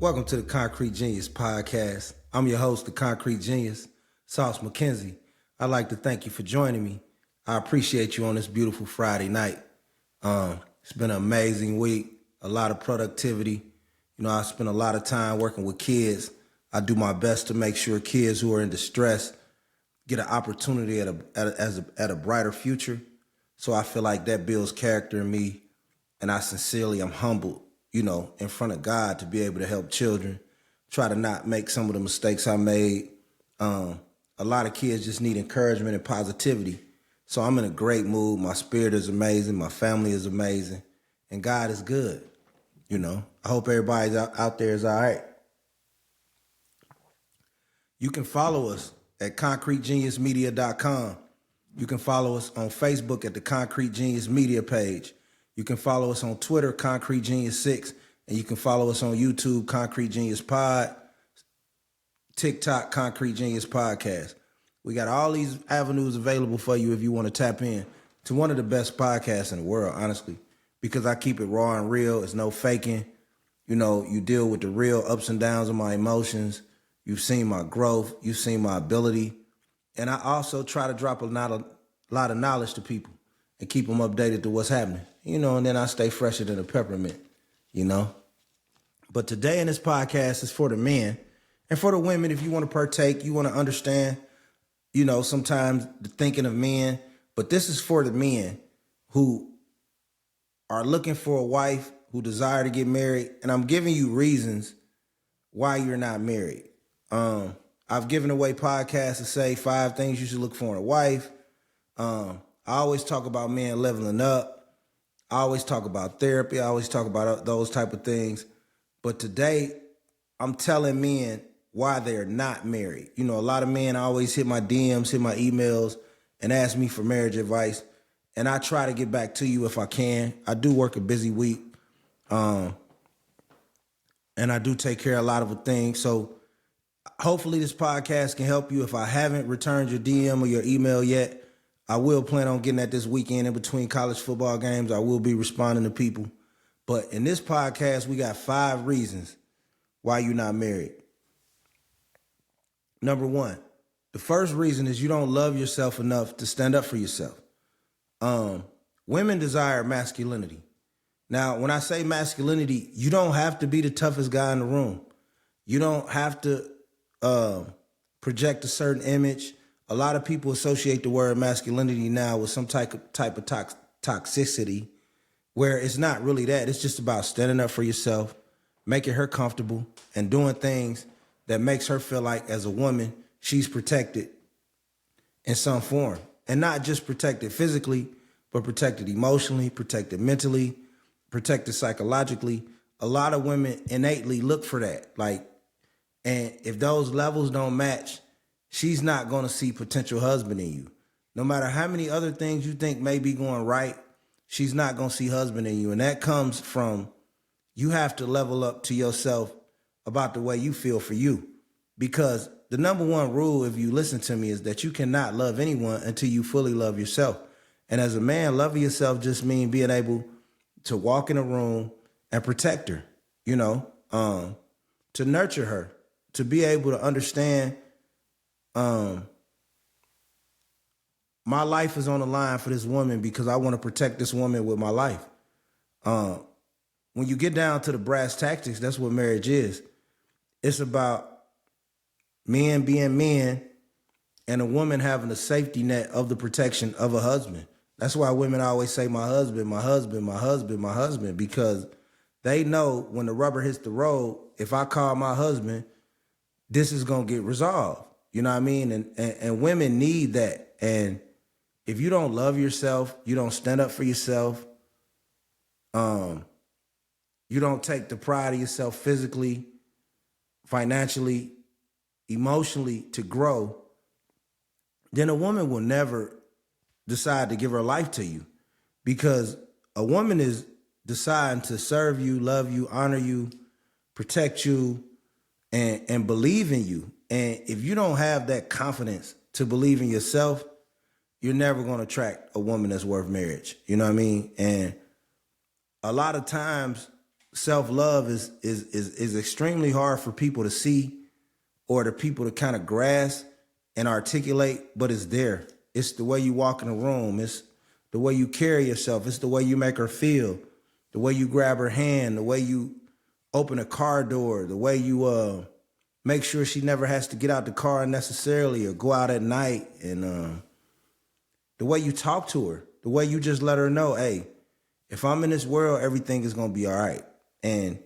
Welcome to the Concrete Genius Podcast. I'm your host, the Concrete Genius, Sauce McKenzie. I'd like to thank you for joining me. I appreciate you on this beautiful Friday night. It's been an amazing week, a lot of productivity. You know, I spend a lot of time working with kids. I do my best to make sure kids who are in distress get an opportunity at a brighter future. So I feel like that builds character in me, and I'm humbled, in front of God to be able to help children, try to not make some of the mistakes I made. A lot of kids just need encouragement and positivity. So I'm in a great mood. My spirit is amazing. My family is amazing. And God is good. I hope everybody out there is all right. You can follow us at concretegeniusmedia.com. You can follow us on Facebook at the Concrete Genius Media page. You can follow us on Twitter, Concrete Genius 6, and you can follow us on YouTube, Concrete Genius Pod, TikTok, Concrete Genius Podcast. We got all these avenues available for you if you want to tap in to one of the best podcasts in the world, honestly, because I keep it raw and real. It's no faking. You deal with the real ups and downs of my emotions. You've seen my growth. You've seen my ability. And I also try to drop a lot of knowledge to people and keep them updated to what's happening, and then I stay fresher than a peppermint, But today in this podcast is for the men and for the women. If you want to partake, you want to understand, sometimes the thinking of men, but this is for the men who are looking for a wife, who desire to get married. And I'm giving you reasons why you're not married. I've given away podcasts to say 5 things you should look for in a wife. I always talk about men leveling up. I always talk about therapy. I always talk about those type of things. But today, I'm telling men why they're not married. A lot of men always hit my DMs, hit my emails, and ask me for marriage advice. And I try to get back to you if I can. I do work a busy week. And I do take care of a lot of things. So hopefully this podcast can help you. If I haven't returned your DM or your email yet, I will plan on getting that this weekend in between college football games. I will be responding to people. But in this podcast, we got 5 reasons why you're not married. Number 1, the first reason is you don't love yourself enough to stand up for yourself. Women desire masculinity. Now, when I say masculinity, you don't have to be the toughest guy in the room. You don't have to project a certain image. A lot of people associate the word masculinity now with some type of toxicity, where it's not really that. It's just about standing up for yourself, making her comfortable, and doing things that makes her feel like, as a woman, she's protected in some form. And not just protected physically, but protected emotionally, protected mentally, protected psychologically. A lot of women innately look for that. And if those levels don't match, she's not going to see potential husband in you. No matter how many other things you think may be going right, she's not going to see husband in you. And that comes from, you have to level up to yourself about the way you feel for you. Because the number 1 rule, if you listen to me, is that you cannot love anyone until you fully love yourself. And as a man, loving yourself just means being able to walk in a room and protect her, to nurture her, to be able to understand my life is on the line for this woman because I want to protect this woman with my life. When you get down to the brass tactics, that's what marriage is. It's about men being men and a woman having a safety net of the protection of a husband. That's why women always say, my husband, my husband, my husband, my husband, because they know when the rubber hits the road, if I call my husband, this is going to get resolved. You know what I mean? And women need that. And if you don't love yourself, you don't stand up for yourself, you don't take the pride of yourself physically, financially, emotionally to grow, then a woman will never decide to give her life to you, because a woman is deciding to serve you, love you, honor you, protect you, and believe in you. And if you don't have that confidence to believe in yourself, you're never going to attract a woman that's worth marriage. You know what I mean? And a lot of times self-love is extremely hard for people to see or the people to kind of grasp and articulate, but it's there. It's the way you walk in a room. It's the way you carry yourself. It's the way you make her feel, the way you grab her hand, the way you open a car door, the way you make sure she never has to get out the car unnecessarily or go out at night, and the way you talk to her, the way you just let her know, hey, if I'm in this world, everything is going to be all right. And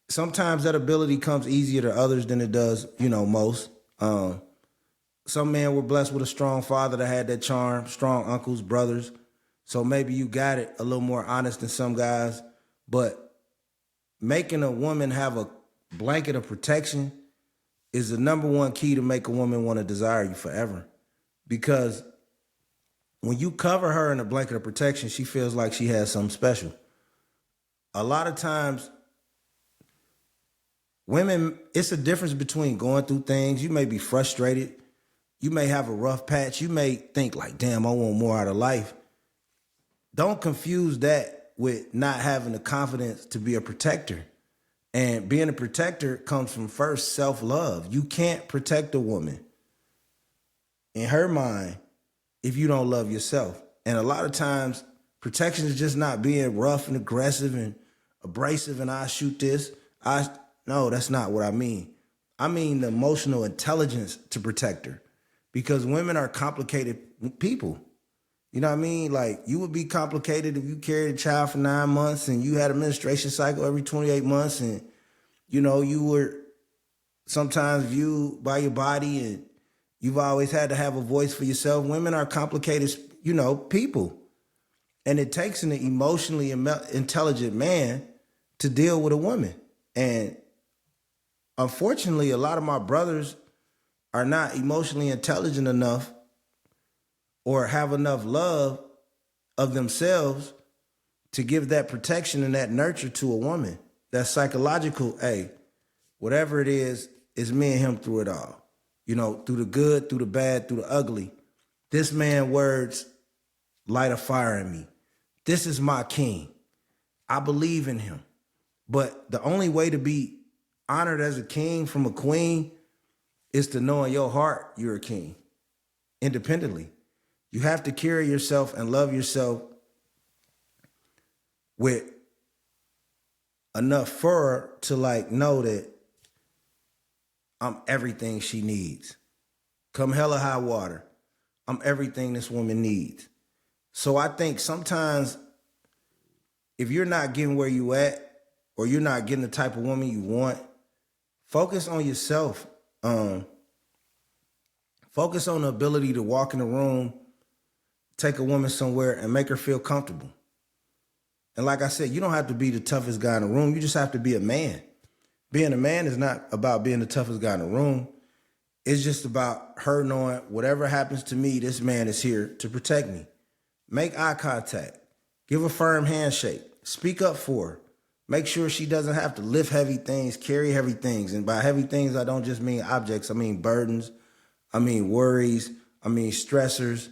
sometimes that ability comes easier to others than it does, most. Some men were blessed with a strong father that had that charm, strong uncles, brothers. So maybe you got it a little more honest than some guys. But making a woman have a blanket of protection is the number one key to make a woman want to desire you forever. Because when you cover her in a blanket of protection, she feels like she has something special. A lot of times, women, it's a difference between going through things. You may be frustrated. You may have a rough patch. You may think like, damn, I want more out of life. Don't confuse that with not having the confidence to be a protector. And being a protector comes from first self-love. You can't protect a woman in her mind if you don't love yourself. And a lot of times, protection is just not being rough and aggressive and abrasive and I shoot this. No, that's not what I mean. I mean the emotional intelligence to protect her. Because women are complicated people. You know what I mean? Like, you would be complicated if you carried a child for 9 months and you had a menstruation cycle every 28 months and, you were sometimes viewed by your body and you've always had to have a voice for yourself. Women are complicated, people. And it takes an emotionally intelligent man to deal with a woman. And unfortunately, a lot of my brothers are not emotionally intelligent enough or have enough love of themselves to give that protection and that nurture to a woman. That psychological, hey, whatever it is me and him through it all. Through the good, through the bad, through the ugly. This man's words light a fire in me. This is my king. I believe in him. But the only way to be honored as a king from a queen is to know in your heart you're a king independently. You have to carry yourself and love yourself with enough fur to know that I'm everything she needs. Come hell or high water, I'm everything this woman needs. So I think sometimes if you're not getting where you at or you're not getting the type of woman you want, focus on yourself. Focus on the ability to walk in a room, take a woman somewhere and make her feel comfortable. And like I said, you don't have to be the toughest guy in the room. You just have to be a man. Being a man is not about being the toughest guy in the room. It's just about her knowing whatever happens to me, this man is here to protect me. Make eye contact. Give a firm handshake. Speak up for her. Make sure she doesn't have to lift heavy things, carry heavy things. And by heavy things, I don't just mean objects. I mean burdens. I mean worries. I mean stressors.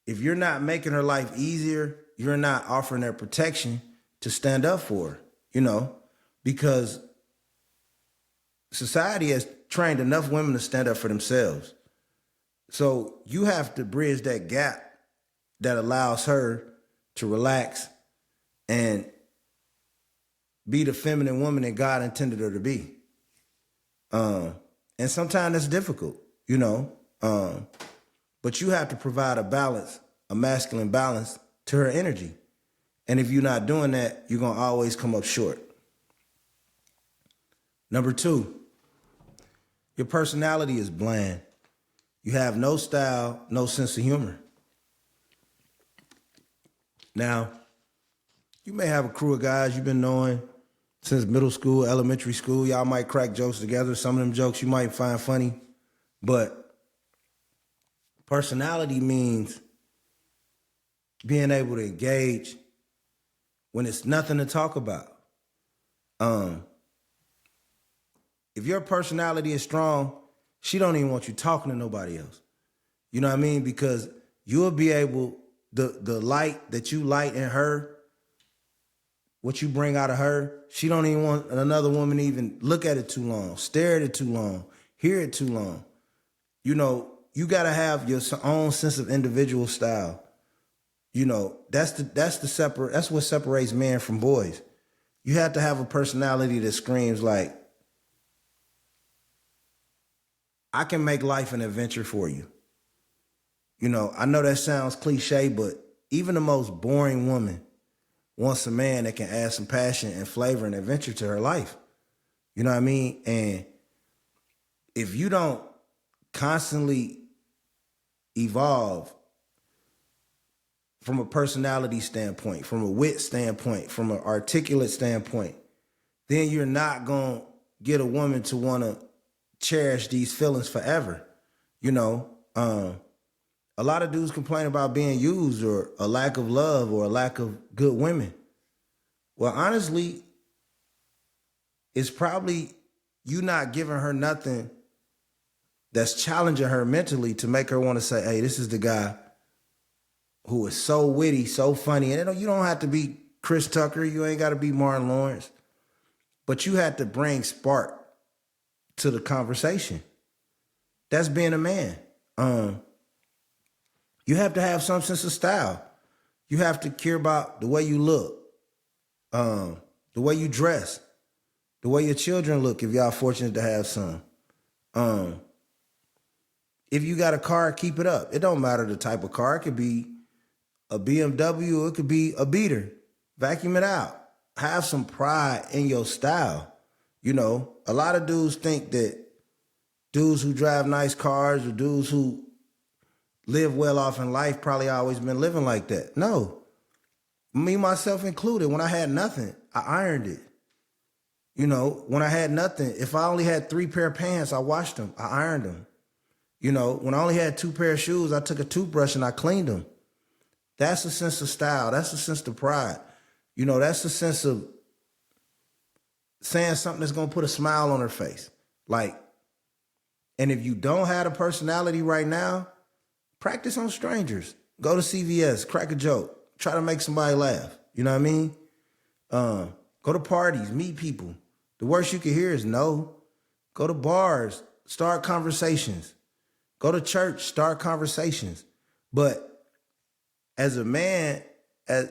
If you're not making her life easier, you're not offering her protection to stand up for her, because society has trained enough women to stand up for themselves. So you have to bridge that gap that allows her to relax and be the feminine woman that God intended her to be. And sometimes that's difficult, but you have to provide a balance, a masculine balance to her energy. And if you're not doing that, you're going to always come up short. Number 2, your personality is bland. You have no style, no sense of humor. Now, you may have a crew of guys you've been knowing since middle school, elementary school. Y'all might crack jokes together. Some of them jokes you might find funny. But personality means being able to engage when it's nothing to talk about. If your personality is strong, she don't even want you talking to nobody else. You know what I mean? Because you'll be able, the light that you light in her what you bring out of her, she don't even want another woman to even look at it too long, stare at it too long, hear it too long. You know, you got to have your own sense of individual style. You know, that's what separates men from boys. You have to have a personality that screams like, I can make life an adventure for you. You know, I know that sounds cliche, but even the most boring woman wants a man that can add some passion and flavor and adventure to her life. You know what I mean? And if you don't constantly evolve from a personality standpoint, from a wit standpoint, from an articulate standpoint, then you're not going to get a woman to want to cherish these feelings forever. You know, a lot of dudes complain about being used or a lack of love or a lack of good women. Well, honestly, it's probably you not giving her nothing that's challenging her mentally to make her want to say, hey, this is the guy who is so witty, so funny. And you don't have to be Chris Tucker. You ain't got to be Martin Lawrence. But you have to bring spark to the conversation. That's being a man. You have to have some sense of style. You have to care about the way you look, the way you dress, the way your children look if y'all fortunate to have some. If you got a car, keep it up. It don't matter the type of car. It could be a BMW or it could be a beater. Vacuum it out. Have some pride in your style. You know, a lot of dudes think that dudes who drive nice cars or dudes who live well off in life probably always been living like that. No. Me, myself included, when I had nothing, I ironed it. You know, when I had nothing, if I only had 3 pair of pants, I washed them, I ironed them. You know, when I only had 2 pair of shoes, I took a toothbrush and I cleaned them. That's a sense of style. That's a sense of pride. You know, that's a sense of saying something that's going to put a smile on her face. Like, and if you don't have a personality right now, practice on strangers. Go to CVS, crack a joke, try to make somebody laugh. You know what I mean? Go to parties, meet people. The worst you can hear is no. Go to bars, start conversations. Go to church, start conversations. But as a man,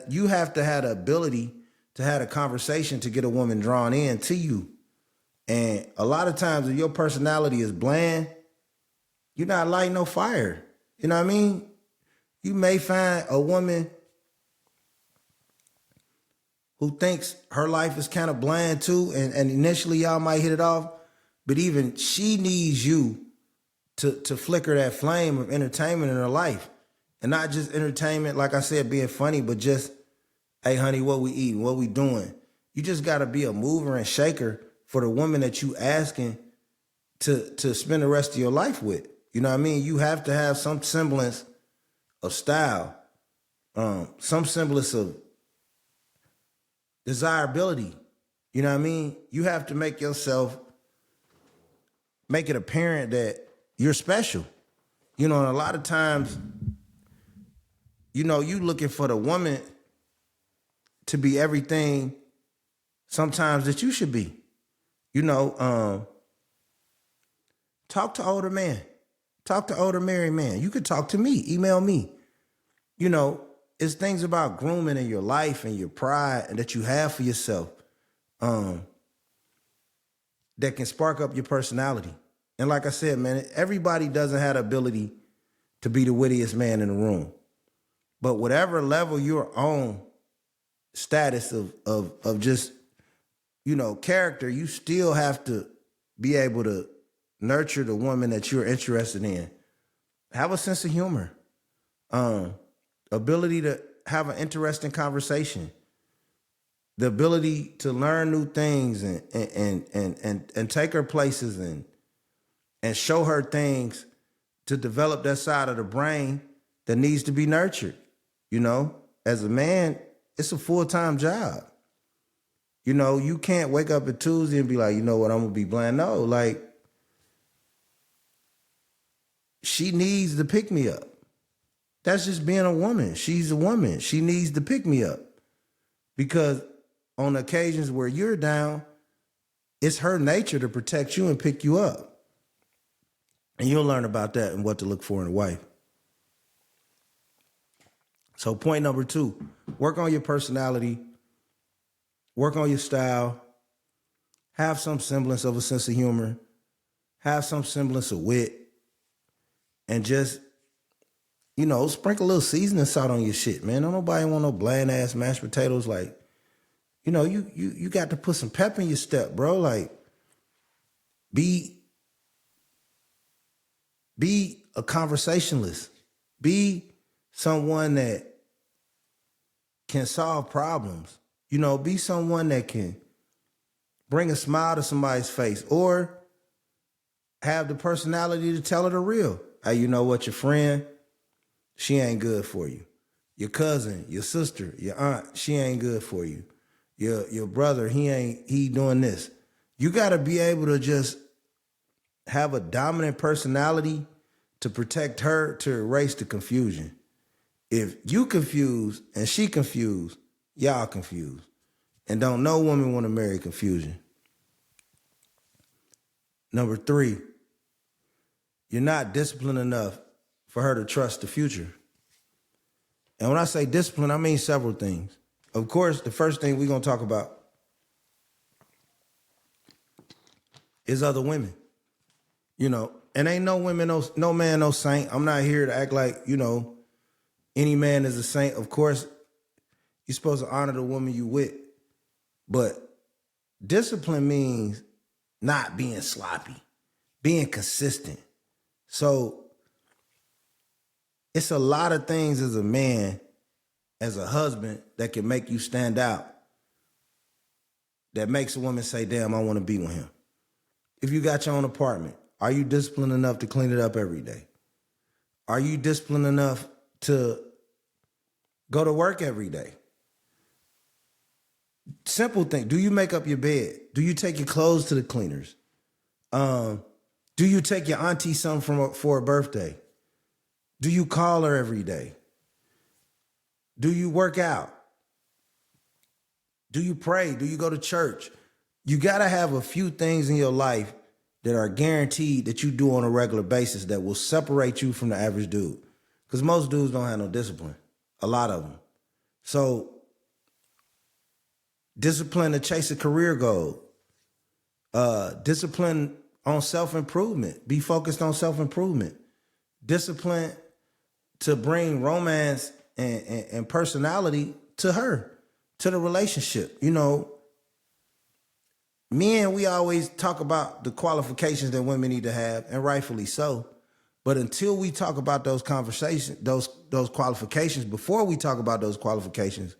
you have to have the ability to have a conversation to get a woman drawn in to you. And a lot of times if your personality is bland, you're not lighting no fire. You know what I mean? You may find a woman who thinks her life is kind of bland too, and initially y'all might hit it off, but even she needs you to flicker that flame of entertainment in her life. And not just entertainment, like I said, being funny, but just, hey, honey, what we eating? What we doing? You just got to be a mover and shaker for the woman that you asking to spend the rest of your life with. You know what I mean? You have to have some semblance of style, some semblance of desirability. You know what I mean? You have to make it apparent that you're special. You know, and a lot of times, you know, you looking for the woman to be everything sometimes that you should be. You know, talk to older men. Talk to older married men. You could talk to me, email me. You know, it's things about grooming in your life and your pride and that you have for yourself that can spark up your personality. And like I said, man, everybody doesn't have the ability to be the wittiest man in the room. But whatever level you're on, status of just, you know, character, you still have to be able to nurture the woman that you're interested in. Have a sense of humor. Ability to have an interesting conversation. The ability to learn new things and take her places and show her things to develop that side of the brain that needs to be nurtured. You know, as a man, it's a full-time job. You know, you can't wake up at Tuesday and be like, you know what, I'm going to be bland. No, like, she needs the pick-me-up. That's just being a woman. She's a woman. She needs the pick-me-up because on occasions where you're down, it's her nature to protect you and pick you up. And you'll learn about that and what to look for in a wife. So point number 2, work on your personality, work on your style, have some semblance of a sense of humor, have some semblance of wit, and just, sprinkle a little seasoning salt on your shit, man. Don't nobody want no bland ass mashed potatoes. Like, you got to put some pep in your step, bro. Like, be a conversationalist. Be someone that can solve problems. Be someone that can bring a smile to somebody's face or have the personality to tell her the real. Hey, you know what? Your friend, she ain't good for you. Your cousin, your sister, your aunt, she ain't good for you. Your brother, he doing this. You got to be able to just have a dominant personality to protect her, to erase the confusion. If you confused and she confused, y'all confused. And don't no woman want to marry confusion. Number 3, you're not disciplined enough for her to trust the future. And when I say discipline, I mean several things. Of course, the first thing we're going to talk about is other women. And ain't no women, no man, no saint. I'm not here to act like, any man is a saint. Of course, you're supposed to honor the woman you with. But discipline means not being sloppy, being consistent. So it's a lot of things as a man, as a husband, that can make you stand out, that makes a woman say, damn, I want to be with him. If you got your own apartment, are you disciplined enough to clean it up every day? Are you disciplined enough to go to work every day? Simple thing. Do you make up your bed? Do you take your clothes to the cleaners? Do you take your auntie something for a birthday? Do you call her every day? Do you work out? Do you pray? Do you go to church? You got to have a few things in your life that are guaranteed that you do on a regular basis that will separate you from the average dude. Because most dudes don't have no discipline. A lot of them. So, discipline to chase a career goal. Discipline on self-improvement. Be focused on self-improvement. Discipline to bring romance and personality to her, to the relationship. Men, we always talk about the qualifications that women need to have, and rightfully so. But until we talk about those conversations, those qualifications, before we talk about those qualifications,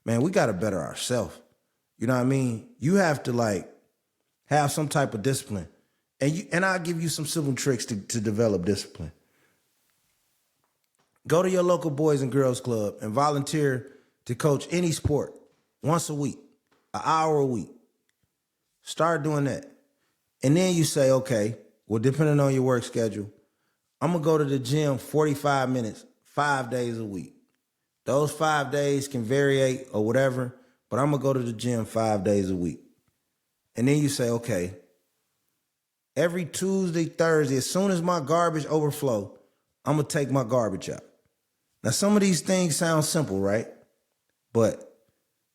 man, we got to better ourselves. You know what I mean? You have to have some type of discipline. And I'll give you some simple tricks to develop discipline. Go to your local Boys and Girls Club and volunteer to coach any sport once a week, an hour a week. Start doing that. And then you say, okay, well, depending on your work schedule, I'm going to go to the gym 45 minutes, 5 days a week. Those 5 days can vary or whatever, but I'm going to go to the gym 5 days a week. And then you say, okay, every Tuesday, Thursday, as soon as my garbage overflow, I'm going to take my garbage out. Now, some of these things sound simple, right? But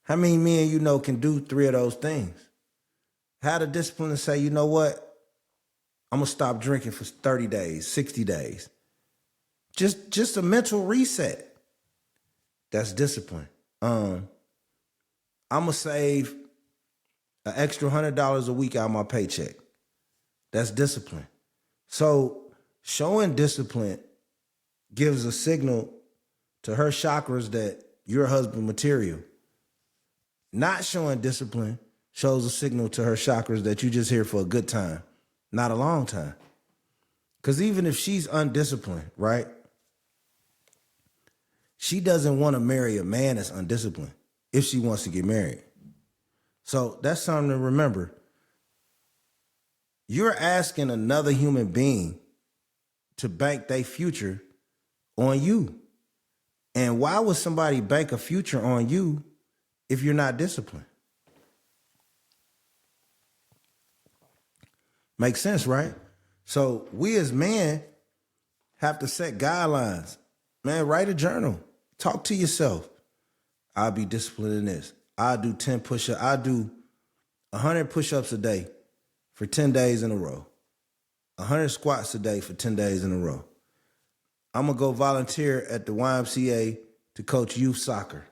how many men can do 3 of those things? Have the discipline to say, you know what? I'm going to stop drinking for 30 days, 60 days. Just a mental reset. That's discipline. I'm going to save an extra $100 a week out of my paycheck. That's discipline. So showing discipline gives a signal to her chakras that you're husband material. Not showing discipline shows a signal to her chakras that you're just here for a good time, not a long time. Because even if she's undisciplined, right? She doesn't want to marry a man that's undisciplined if she wants to get married. So that's something to remember. You're asking another human being to bank their future on you. And why would somebody bank a future on you if you're not disciplined? Makes sense, right? So we as men have to set guidelines. Man, write a journal. Talk to yourself. I'll be disciplined in this. I'll do 10 push-ups. I'll do 100 push-ups a day for 10 days in a row. 100 squats a day for 10 days in a row. I'm going to go volunteer at the YMCA to coach youth soccer.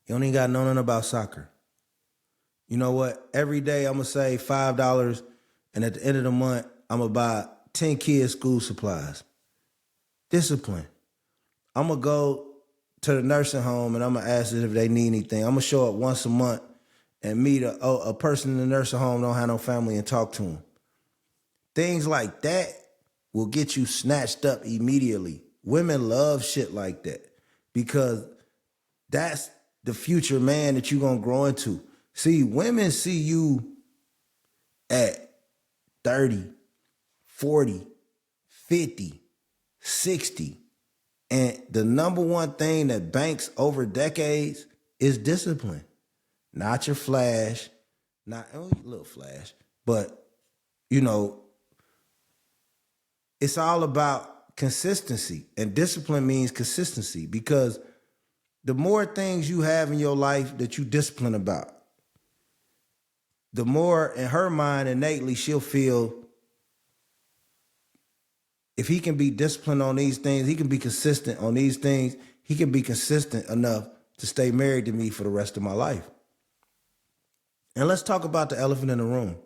You don't even got to know nothing about soccer. You know what? Every day I'm going to save $5, and at the end of the month, I'm going to buy 10 kids school supplies. Discipline. I'm going to go to the nursing home, and I'm going to ask them if they need anything. I'm going to show up once a month and meet a person in the nursing home, don't have no family, and talk to them. Things like that will get you snatched up immediately. Women love shit like that because that's the future man that you're going to grow into. See, women see you at 30, 40, 50, 60. And the number one thing that banks over decades is discipline. Not your flash, not a little flash, but, you know, it's all about consistency. And discipline means consistency because the more things you have in your life that you discipline about, the more in her mind innately she'll feel if he can be disciplined on these things, he can be consistent on these things, he can be consistent enough to stay married to me for the rest of my life. And let's talk about the elephant in the room.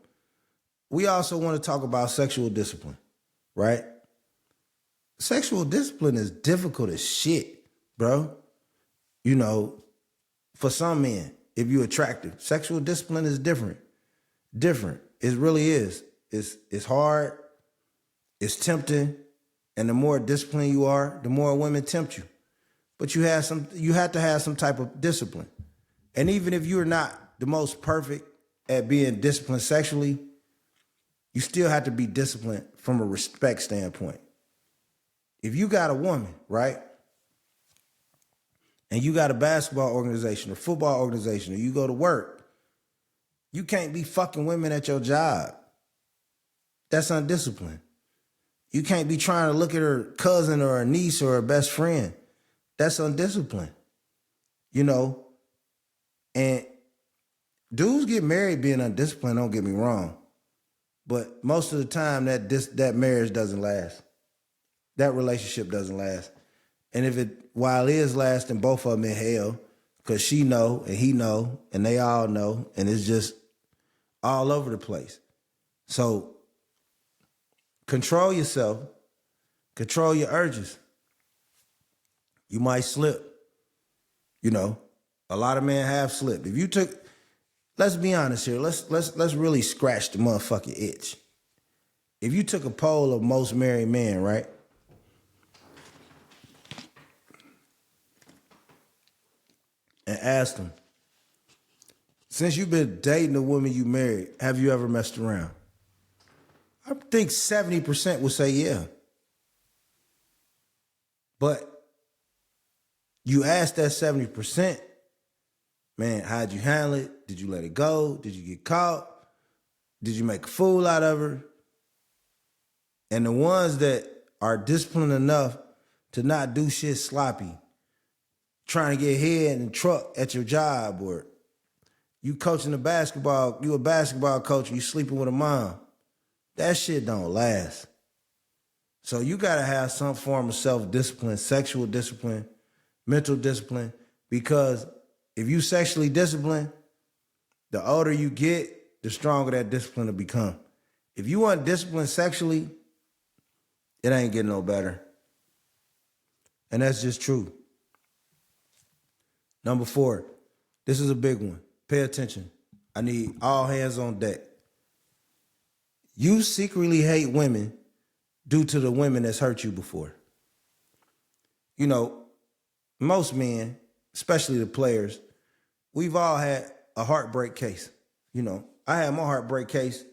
We also want to talk about sexual discipline, right? Sexual discipline is difficult as shit, bro. You know, for some men, if you're attractive, sexual discipline is different. It really is. It's hard. It's tempting. And the more disciplined you are, the more women tempt you. But you have to have some type of discipline. And even if you're not the most perfect at being disciplined sexually, you still have to be disciplined from a respect standpoint. If you got a woman, right, and you got a basketball organization or football organization, or you go to work, you can't be fucking women at your job. That's undisciplined. You can't be trying to look at her cousin or her niece or her best friend. That's undisciplined. You know, and dudes get married being undisciplined, don't get me wrong. But most of the time that marriage doesn't last. That relationship doesn't last. And while it is lasting, both of them in hell, because she know and he know and they all know, and it's just all over the place. So control yourself, control your urges. You might slip. You know, a lot of men have slipped. If you took, let's be honest here, let's really scratch the motherfucking itch. If you took a poll of most married men, right? And asked them, since you've been dating a woman you married, have you ever messed around? I think 70% would say yeah. But you ask that 70%, man, how'd you handle it? Did you let it go? Did you get caught? Did you make a fool out of her? And the ones that are disciplined enough to not do shit sloppy, trying to get head in the truck at your job, or you coaching you a basketball coach and you sleeping with a mom, that shit don't last. So you gotta have some form of self-discipline, sexual discipline, mental discipline, because if you sexually disciplined, the older you get, the stronger that discipline will become. If you want discipline sexually, it ain't getting no better. And that's just true. Number 4, this is a big one. Pay attention. I need all hands on deck. You secretly hate women due to the women that's hurt you before. You know, most men, especially the players, we've all had a heartbreak case. You know, I had my heartbreak case.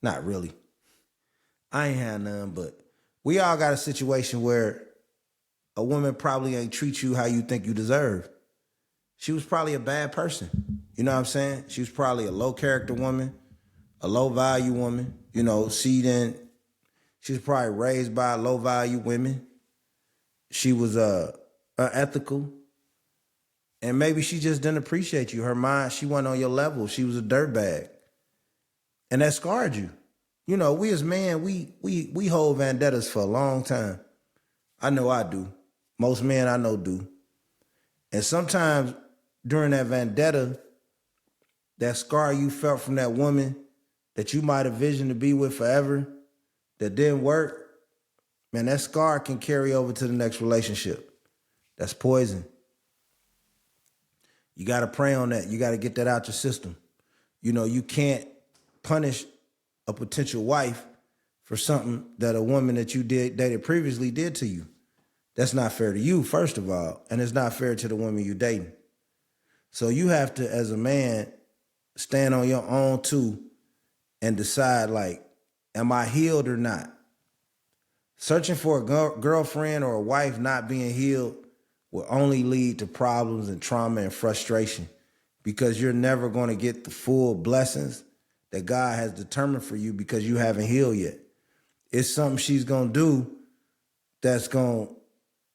Not really. I ain't had none, but we all got a situation where a woman probably ain't treat you how you think you deserve. She was probably a bad person. You know what I'm saying? She was probably a low character woman, a low value woman. She was probably raised by low value women. She was unethical. And maybe she just didn't appreciate you. Her mind, she wasn't on your level. She was a dirtbag. And that scarred you. We as men, we hold vendettas for a long time. I know I do. Most men I know do. And sometimes during that vendetta, that scar you felt from that woman that you might have visioned to be with forever, that didn't work, man, that scar can carry over to the next relationship. That's poison. You got to pray on that. You got to get that out your system. You can't punish a potential wife for something that a woman that you dated previously did to you. That's not fair to you, first of all, and it's not fair to the woman you dating. So you have to, as a man, stand on your own too and decide, like, am I healed or not? Searching for a girlfriend or a wife not being healed will only lead to problems and trauma and frustration, because you're never going to get the full blessings that God has determined for you because you haven't healed yet. It's something she's going to do that's going to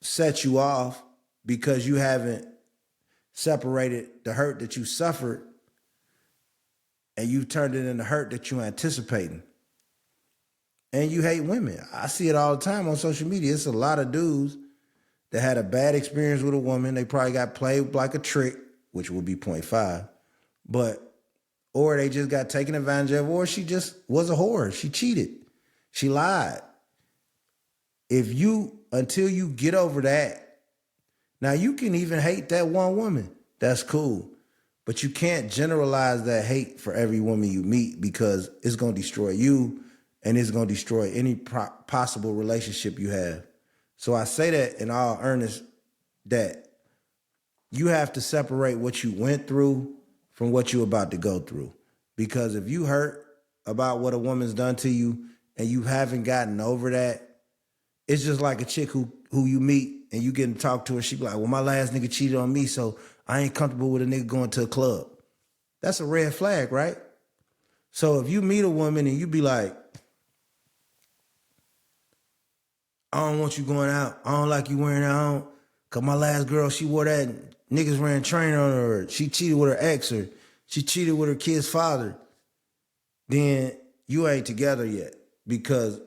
set you off because you haven't separated the hurt that you suffered and you've turned it into hurt that you're anticipating. And you hate women. I see it all the time on social media. It's a lot of dudes that had a bad experience with a woman. They probably got played like a trick, which would be 0.5, or they just got taken advantage of, or she just was a whore. She cheated. She lied. Until you get over that, now you can even hate that one woman. That's cool. But you can't generalize that hate for every woman you meet, because it's going to destroy you and it's going to destroy any possible relationship you have. So I say that in all earnest, that you have to separate what you went through from what you're about to go through. Because if you hurt about what a woman's done to you and you haven't gotten over that, it's just like a chick who you meet and you get to talk to her. She be like, well, my last nigga cheated on me, so I ain't comfortable with a nigga going to a club. That's a red flag, right? So if you meet a woman and you be like, I don't want you going out. I don't like you wearing that on. Cause my last girl, she wore that. Niggas ran train on her. Or she cheated with her ex, or she cheated with her kid's father. Then you ain't together yet, because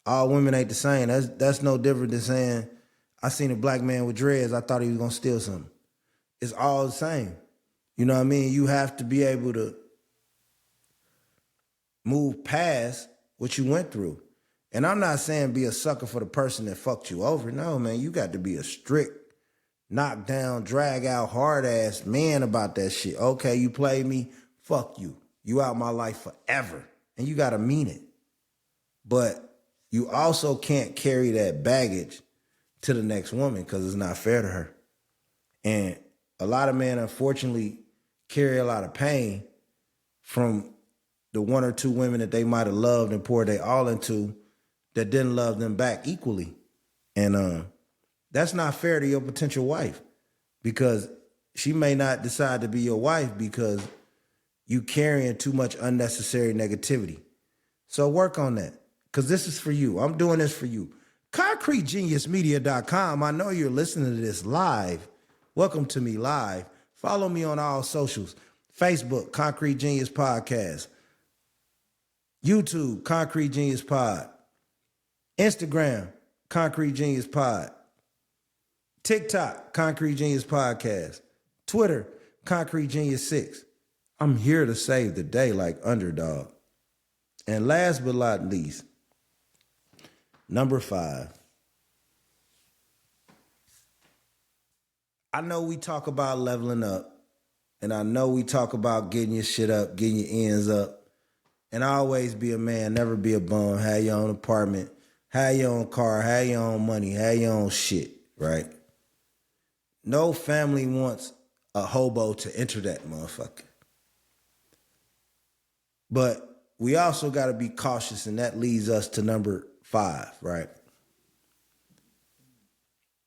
all women ain't the same. That's no different than saying, I seen a black man with dreads. I thought he was gonna steal something. It's all the same. You know what I mean? You have to be able to move past what you went through. And I'm not saying be a sucker for the person that fucked you over. No, man, you got to be a strict, knock down, drag out, hard ass man about that shit. Okay, you played me, fuck you. You out my life forever. And you got to mean it. But you also can't carry that baggage to the next woman, because it's not fair to her. And a lot of men, unfortunately, carry a lot of pain from the one or two women that they might have loved and poured their all into, that didn't love them back equally. And that's not fair to your potential wife, because she may not decide to be your wife because you carrying too much unnecessary negativity. So work on that, because this is for you. I'm doing this for you. ConcreteGeniusMedia.com. I know you're listening to this live. Welcome to me live. Follow me on all socials. Facebook, Concrete Genius Podcast. YouTube, Concrete Genius Pod. Instagram, Concrete Genius Pod. TikTok, Concrete Genius Podcast. Twitter, Concrete Genius 6. I'm here to save the day like underdog. And last but not least, number 5. I know we talk about leveling up, and I know we talk about getting your shit up, getting your ends up, and always be a man, never be a bum, have your own apartment, have your own car, have your own money, have your own shit, right? No family wants a hobo to enter that motherfucker. But we also got to be cautious, and that leads us to number 5, right?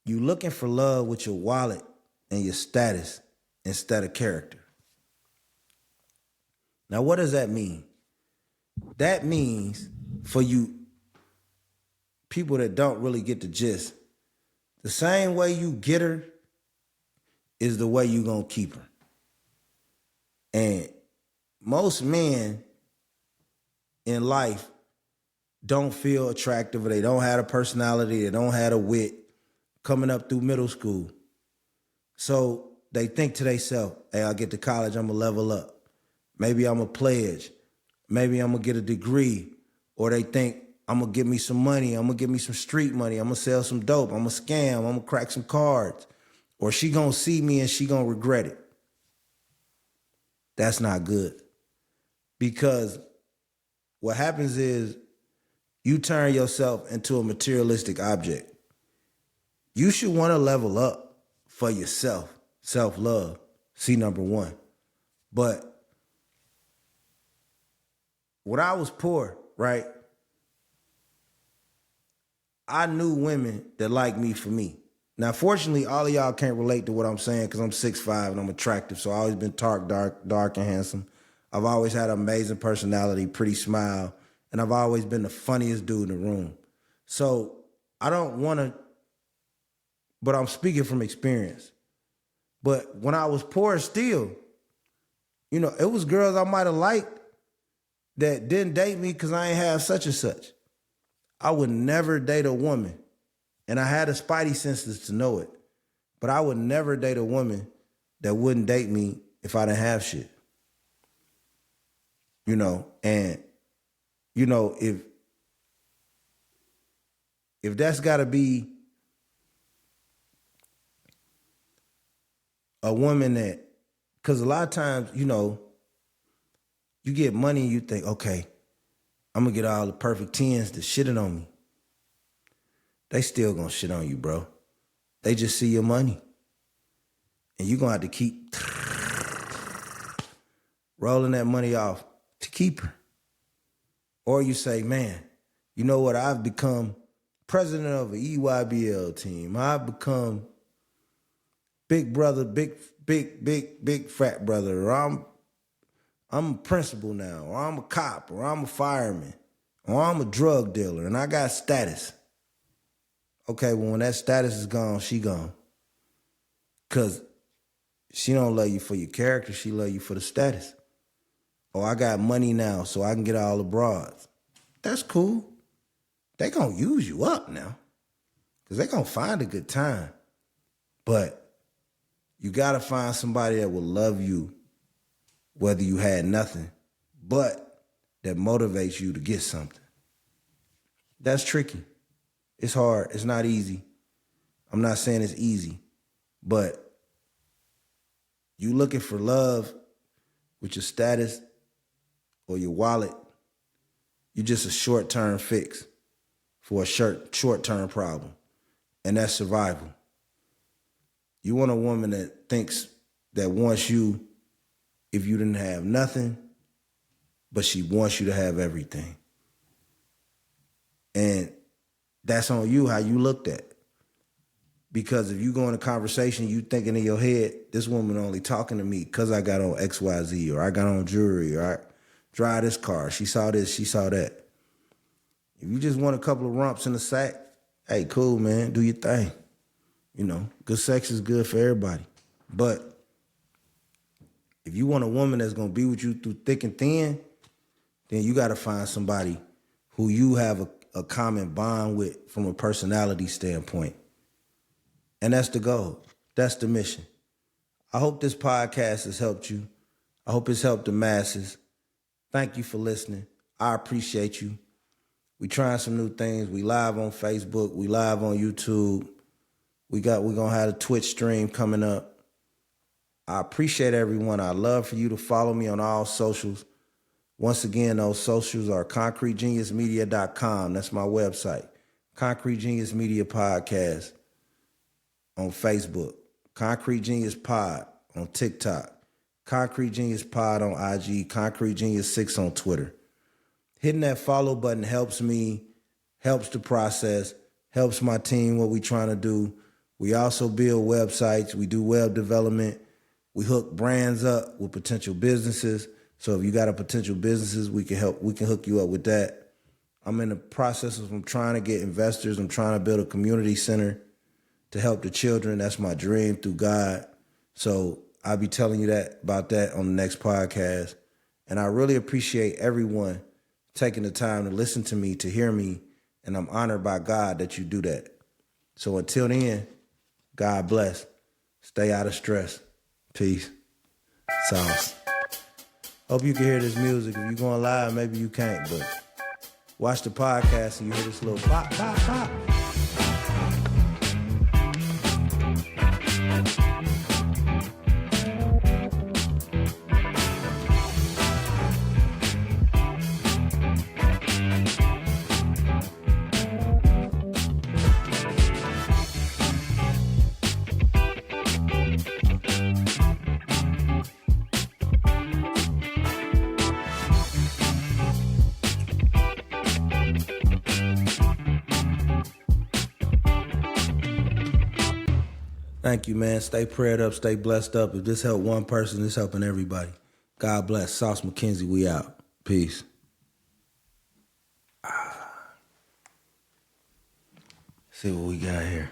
You looking for love with your wallet and your status instead of character. Now, what does that mean? That means for you people that don't really get the gist, the same way you get her is the way you gonna keep her. And most men in life don't feel attractive, or they don't have a personality, they don't have a wit coming up through middle school. So they think to themselves, hey, I'll get to college, I'm gonna level up. Maybe I'm a pledge. Maybe I'm gonna get a degree. Or they think, I'm gonna get me some money, I'm gonna get me some street money, I'm gonna sell some dope, I'm gonna scam, I'm gonna crack some cards. Or she gonna see me and she gonna regret it. That's not good. Because what happens is you turn yourself into a materialistic object. You should want to level up for yourself, self-love, number one. But when I was poor, right, I knew women that liked me for me. Now, fortunately, all of y'all can't relate to what I'm saying because I'm 6'5" and I'm attractive, so I've always been dark and handsome. I've always had an amazing personality, pretty smile, and I've always been the funniest dude in the room. So I don't want to, but I'm speaking from experience. But when I was poor still, you know, it was girls I might have liked that didn't date me because I ain't have such and such. I would never date a woman, and I had a spidey senses to know it, but I would never date a woman that wouldn't date me if I didn't have shit. You know, and, you know, if that's got to be a woman that, because a lot of times, you know, you get money and you think, okay, I'm going to get all the perfect 10s to shitting on me. They still going to shit on you, bro. They just see your money. And you're going to have to keep rolling that money off to keep her. Or you say, man, you know what? I've become president of an EYBL team. I've become big brother, big fat brother. Or I'm a principal now. Or I'm a cop. Or I'm a fireman. Or I'm a drug dealer. And I got status. Okay, well, when that status is gone, she gone. Because she don't love you for your character. She love you for the status. Oh, I got money now, so I can get all the broads. That's cool. They gonna use you up now. Because they gonna find a good time. But you gotta find somebody that will love you whether you had nothing, but that motivates you to get something. That's tricky. It's hard. It's not easy. I'm not saying it's easy, but you looking for love with your status or your wallet, you're just a short-term fix for a short-term problem, and that's survival. You want a woman that thinks, that wants you if you didn't have nothing, but she wants you to have everything. And that's on you, how you looked at. Because if you go in a conversation, you thinking in your head, this woman only talking to me because I got on XYZ, or I got on jewelry, or I drive this car. She saw this, she saw that. If you just want a couple of rumps in the sack, hey, cool, man, do your thing. You know, good sex is good for everybody. But if you want a woman that's going to be with you through thick and thin, then you got to find somebody who you have a common bond with from a personality standpoint. And that's the goal. That's the mission. I hope this podcast has helped you. I hope it's helped the masses. Thank you for listening. I appreciate you. We trying some new things. We live on Facebook. We live on YouTube. We're going to have a Twitch stream coming up. I appreciate everyone. I'd love for you to follow me on all socials. Once again, those socials are concretegeniusmedia.com. That's my website. Concrete Genius Media Podcast on Facebook. Concrete Genius Pod on TikTok. Concrete Genius Pod on IG. Concrete Genius 6 on Twitter. Hitting that follow button helps me, helps the process, helps my team, what we trying to do. We also build websites. We do web development. We hook brands up with potential businesses. So if you got a potential businesses, we can help. We can hook you up with that. I'm in the process of trying to get investors. I'm trying to build a community center to help the children. That's my dream through God. So I'll be telling you about that on the next podcast. And I really appreciate everyone taking the time to listen to me, to hear me. And I'm honored by God that you do that. So until then, God bless. Stay out of stress. Peace. Sauce. Hope you can hear this music. If you're going live, maybe you can't, but watch the podcast and you hear this little pop, pop, pop. Thank you, man. Stay prayed up, stay blessed up. If this helped one person, it's helping everybody. God bless. Sauce McKenzie, we out. Peace. See what we got here.